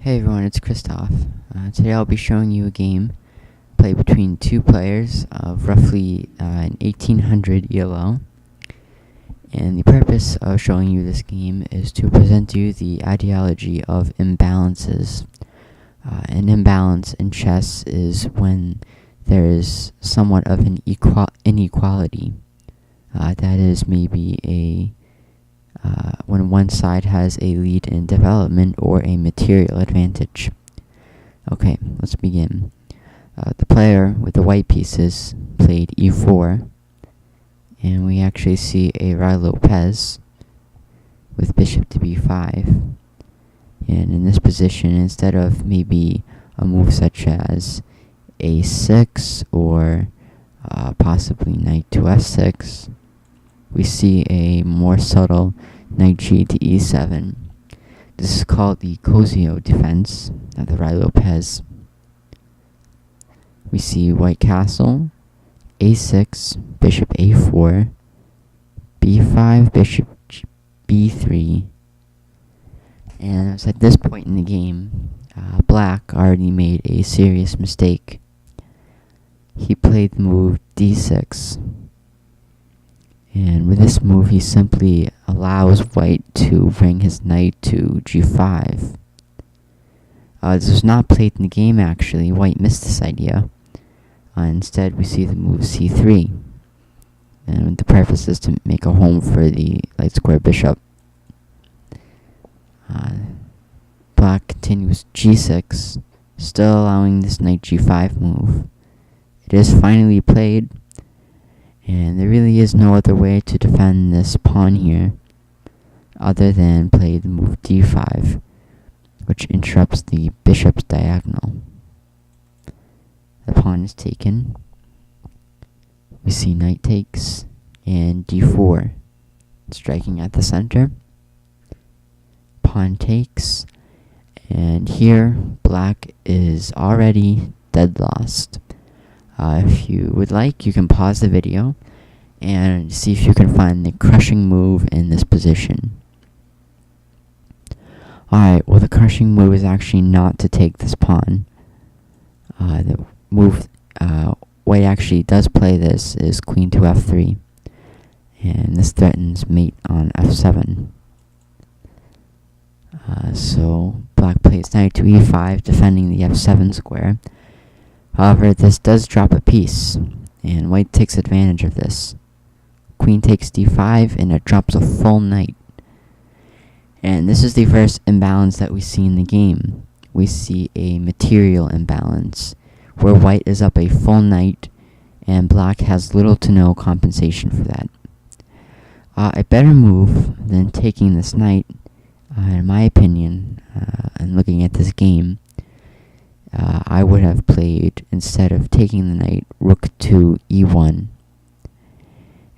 Hey everyone, it's Christoph. Today I'll be showing you a game played between two players of roughly an 1800 ELO. And the purpose of showing you this game is to present you the ideology of imbalances. An imbalance in chess is when there is somewhat of an inequality. That is maybe when one side has a lead in development or a material advantage. Okay, let's begin. The player with the white pieces played e4, and we actually see a Lopez with bishop to b5. And in this position, instead of maybe a move such as a6 or possibly knight to f6, we see a more subtle knight g to e7. This is called the Cozio defense of the Lopez. We see white castle, a6, bishop a4, b5, bishop b3. And it was at this point in the game, black already made a serious mistake. He played the move d6. And with this move, he simply allows white to bring his knight to g5. This was not played in the game, actually. White missed this idea. Instead, we see the move c3. And the purpose is to make a home for the light square bishop. Black continues g6, still allowing this knight g5 move. It is finally played. And there really is no other way to defend this pawn here other than play the move d5, which interrupts the bishop's diagonal. The pawn is taken. We see knight takes and d4, striking at the center. Pawn takes, and here black is already dead lost. If you would like, you can pause the video and see if you can find the crushing move in this position. Alright, well, the crushing move is actually not to take this pawn. The move white actually does play this is queen to f3, and this threatens mate on f7. So black plays knight to e5, defending the f7 square. However, this does drop a piece, and white takes advantage of this. Queen takes d5, and it drops a full knight. And this is the first imbalance that we see in the game. We see a material imbalance, where white is up a full knight, and black has little to no compensation for that. A better move than taking this knight, in my opinion, and looking at this game, I would have played, instead of taking the knight, rook to e1.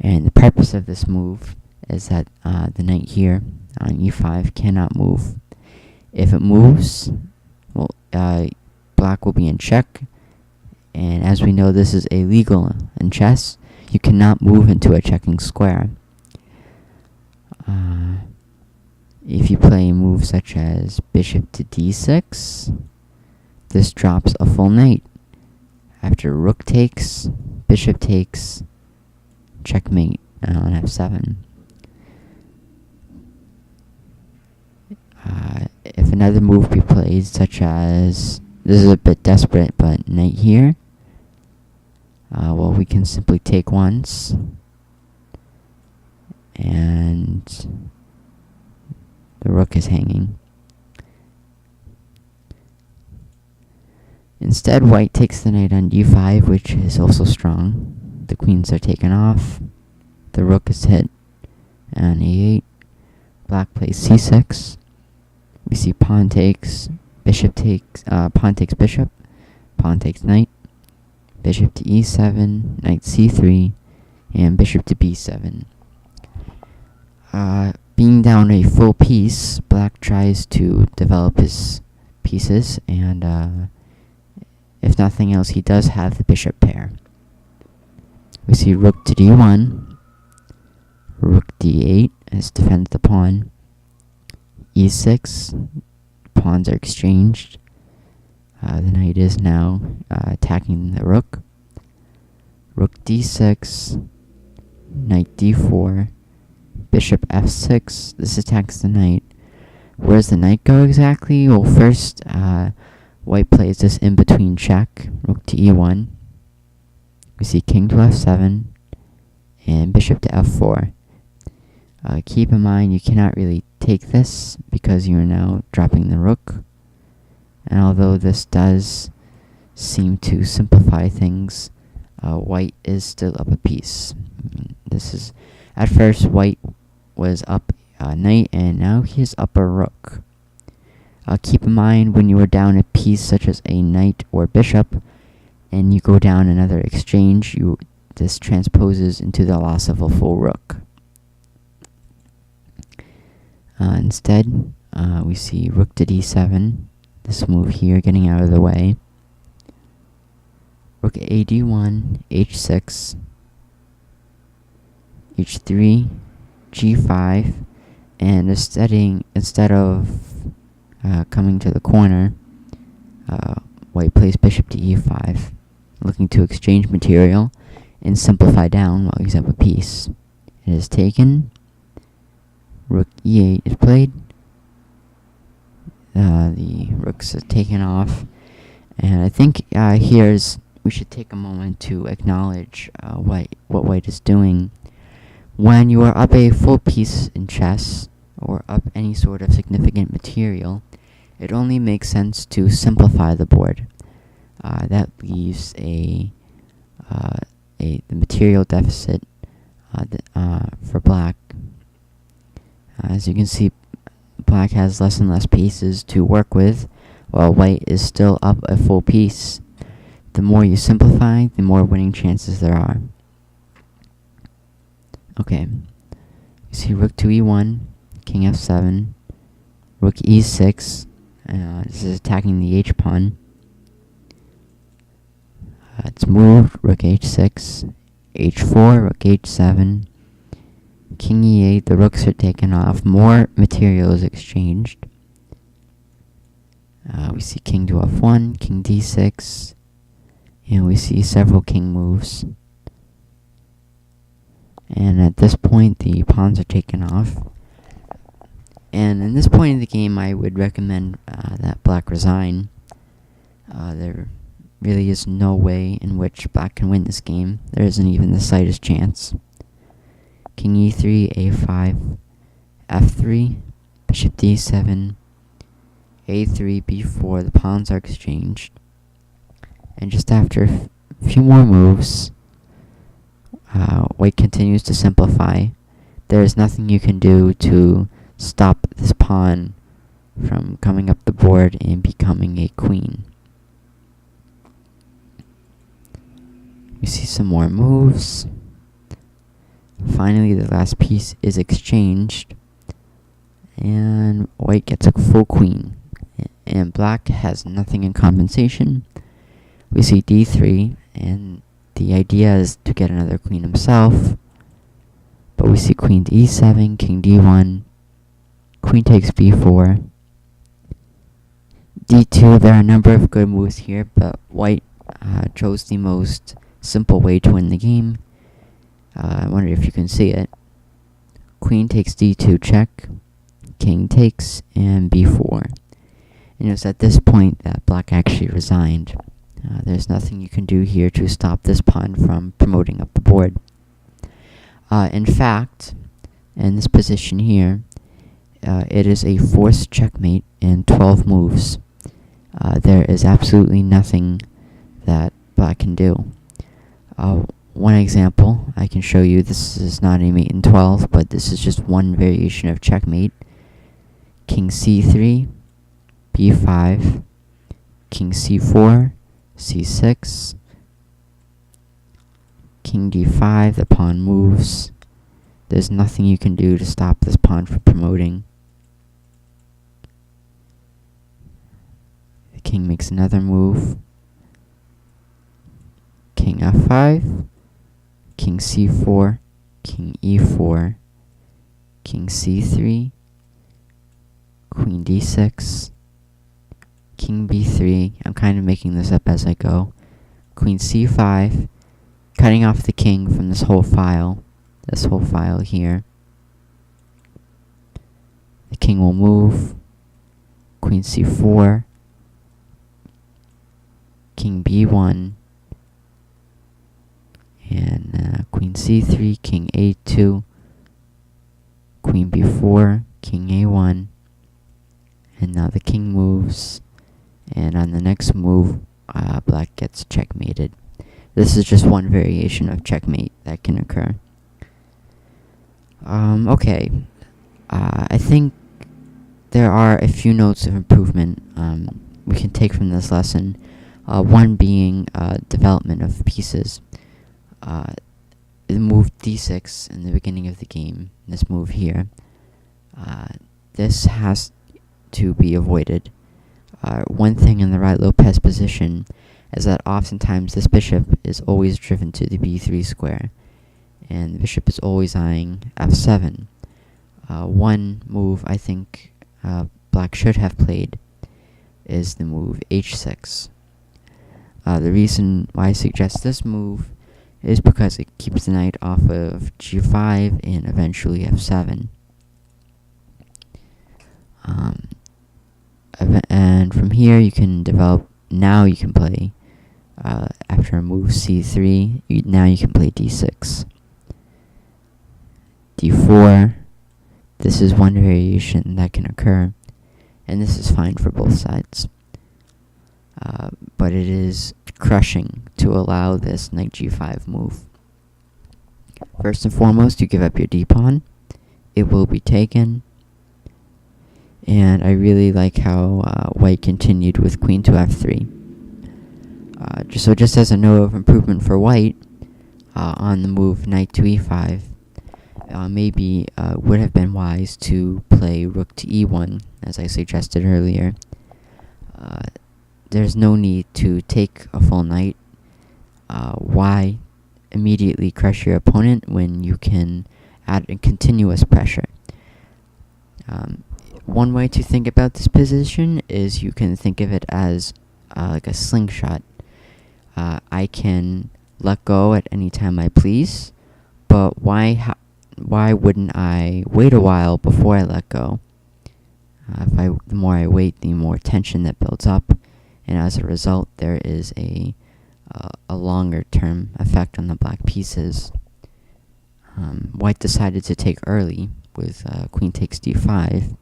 And the purpose of this move is that the knight here on e5 cannot move. If it moves, well, black will be in check. And as we know, this is illegal in chess. You cannot move into a checking square. If you play a move such as bishop to d6, this drops a full knight. After rook takes, bishop takes, checkmate on f7. If another move be played, such as, this is a bit desperate, but knight here, well, we can simply take once, and the rook is hanging. Instead, white takes the knight on d5, which is also strong. The queens are taken off. The rook is hit on a8. Black plays c6. We see pawn takes, bishop takes, pawn takes bishop, pawn takes knight, bishop to e7, knight c3, and bishop to b7. Being down a full piece, black tries to develop his pieces, and if nothing else, he does have the bishop pair. We see rook to d1, rook d8 as defends the pawn, e6, pawns are exchanged. The knight is now attacking the rook. Rook d6, knight d4, bishop f6. This attacks the knight. Where does the knight go exactly? Well, first, white plays this in-between check, rook to e1. We see king to f7, and bishop to f4. Keep in mind you cannot really take this because you are now dropping the rook. And although this does seem to simplify things, white is still up a piece. This is, at first, white was up a knight, and now he is up a rook. Keep in mind when you are down a piece such as a knight or bishop, and you go down another exchange, this transposes into the loss of a full rook. Instead, we see rook to d7. This move here getting out of the way. Rook a d1, h6, h3, g5, and instead of coming to the corner, white plays bishop to e5, looking to exchange material and simplify down while he's up a piece. It is taken. Rook e8 is played. The rooks are taken off, and I think we should take a moment to acknowledge what white is doing. When you are up a full piece in chess, or up any sort of significant material, it only makes sense to simplify the board. That leaves the material deficit for black. As you can see, black has less and less pieces to work with, while white is still up a full piece. The more you simplify, the more winning chances there are. Okay, you see rook to e1, king f7, rook e6. This is attacking the h-pawn. It's moved, rook h6, h4, rook h7, king e8. The rooks are taken off. More material is exchanged. We see king to f1, king d6, and we see several king moves. And at this point, the pawns are taken off. And in this point of the game, I would recommend that black resign. There really is no way in which black can win this game. There isn't even the slightest chance. King e3, a5, f3, bishop d7, a3, b4. The pawns are exchanged. And just after a few more moves, white continues to simplify. There is nothing you can do to stop this pawn from coming up the board and becoming a queen. We see some more moves. Finally, the last piece is exchanged, and white gets a full queen, and black has nothing in compensation. We see d3, and the idea is to get another queen himself, but we see queen to e7, king d1, queen takes b4, d2. There are a number of good moves here, but white chose the most simple way to win the game. I wonder if you can see it. Queen takes d2 check, king takes, and b4. And it's at this point that black actually resigned. There's nothing you can do here to stop this pawn from promoting up the board. In fact, in this position here, it is a forced checkmate in 12 moves. There is absolutely nothing that black can do. One example I can show you, this is not a mate in 12, but this is just one variation of checkmate. King c3, b5, king c4, c6, king d5. The pawn moves. There's nothing you can do to stop this pawn from promoting. The king makes another move. King f5, king c4, king e4, king c3, queen d6, king b3. I'm kind of making this up as I go. Queen c5, cutting off the king from this whole file here. The king will move. Queen c4, king b1, and queen c3, king a2, queen b4, king a1, and now the king moves, and on the next move, black gets checkmated. This is just one variation of checkmate that can occur. Okay, I think there are a few notes of improvement we can take from this lesson. One being development of pieces. The move d6 in the beginning of the game, this move here, this has to be avoided. One thing in the right Lopez position is that oftentimes this bishop is always driven to the b3 square, and the bishop is always eyeing f7. One move I think black should have played is the move h6. The reason why I suggest this move is because it keeps the knight off of g5 and eventually f7. And from here you can develop, now you can play, after a move c3, now you can play d6. d4, this is one variation that can occur, and this is fine for both sides. But it is crushing to allow this knight g5 move. First and foremost, you give up your d-pawn. It will be taken. And I really like how white continued with queen to f3. Just as a note of improvement for white, on the move knight to e5, maybe would have been wise to play rook to e1, as I suggested earlier. There's no need to take a full knight. Why immediately crush your opponent when you can add a continuous pressure? One way to think about this position is you can think of it as like a slingshot. I can let go at any time I please, but why wouldn't I wait a while before I let go? The more I wait, the more tension that builds up, and as a result, there is a longer-term effect on the black pieces. White decided to take early with queen takes d5,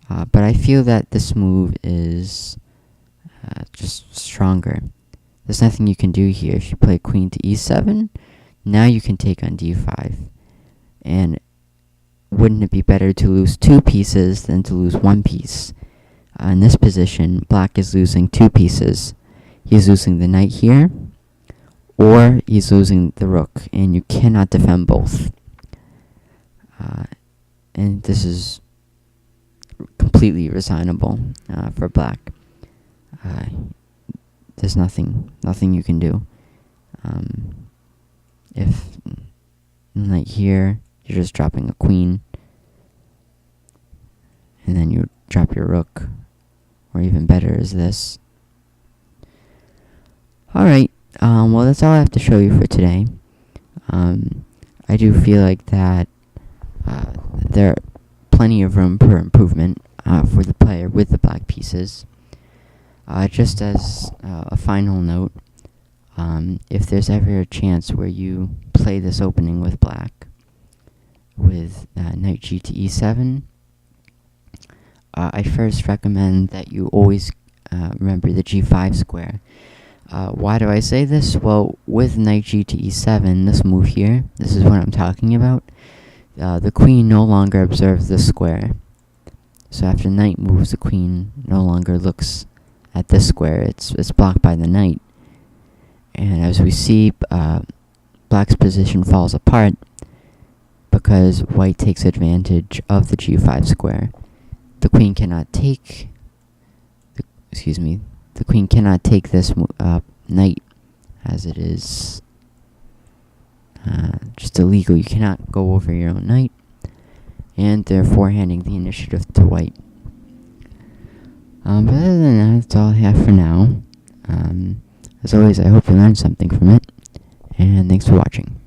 but I feel that this move is just stronger. There's nothing you can do here. If you play queen to e7, now you can take on d5, and wouldn't it be better to lose two pieces than to lose one piece? In this position, black is losing two pieces. He's losing the knight here, or he's losing the rook, and you cannot defend both. And this is completely resignable for black. There's nothing you can do. If knight here, you're just dropping a queen, and then you drop your rook, or even better is this. Alright, well that's all I have to show you for today. I do feel like that there are plenty of room for improvement for the player with the black pieces. Just as a final note, if there's ever a chance where you play this opening with black, with knight g to e7, I first recommend that you always remember the g5 square. Why do I say this? Well, with knight g to e7, this move here, this is what I'm talking about, the queen no longer observes this square. So after knight moves, the queen no longer looks at this square. It's blocked by the knight. And as we see, black's position falls apart because white takes advantage of the g5 square. The queen cannot take the queen cannot take this knight, as it is just illegal. You cannot go over your own knight, and therefore handing the initiative to white. But other than that, that's all I have for now. As always, I hope you learned something from it, and thanks for watching.